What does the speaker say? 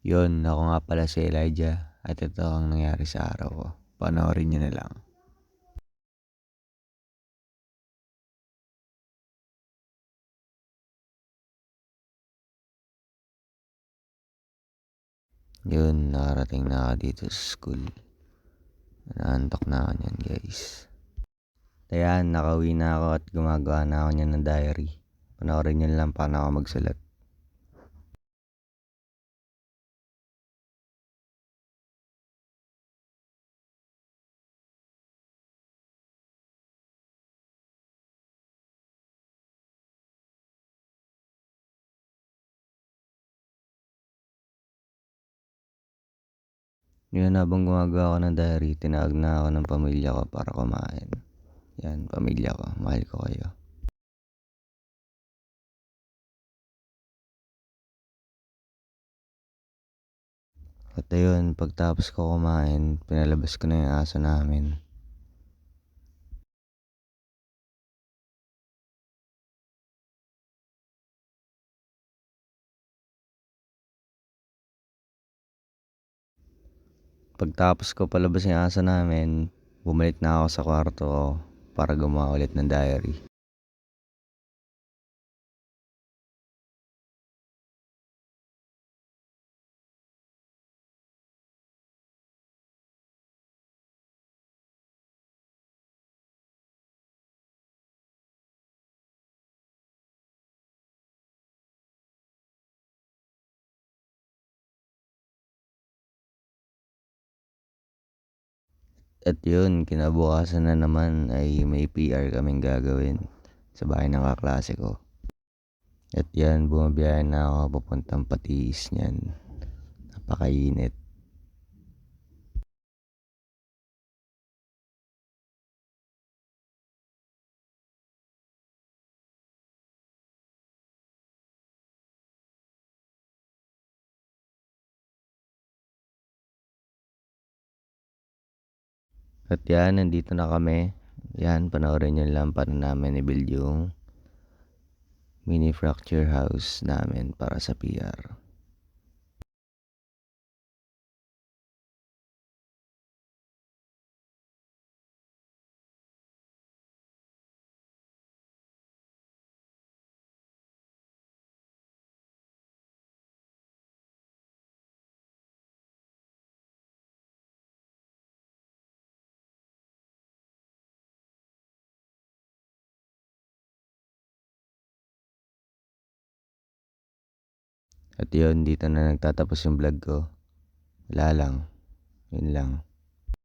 Yun, ako nga pala si Elijah at ito ang nangyari sa araw ko. Panoorin niyo na lang. Yun, nakarating na ako dito sa school. Naantok na ako niyan, guys. Ayan, nakauwi na ako at gumagawa na ako niyan ng diary. Panoorin niyo na lang paano ako magsulat. Yun, habang gumagawa ako ng diary, tinawag na ako ng pamilya ko para kumain. Yan, pamilya ko, mahal ko kayo. At ayun, pagtapos ko kumain, pinalabas ko na yung aso namin. Pagtapos ko palabas yung aso namin, bumalik na ako sa kwarto ko para gumawa ulit ng diary. At yun, kinabukasan na naman ay may PR kaming gagawin sa bahay ng kaklase ko. At yan, bumabiyahe na ako papuntang Patiis niyan. Napakainit. At yan, nandito na kami. Yan, panoorin nyo lang paano namin i-build yung mini fracture house namin para sa PR. At yun, dito na nagtatapos yung vlog ko. Wala lang. Yun lang.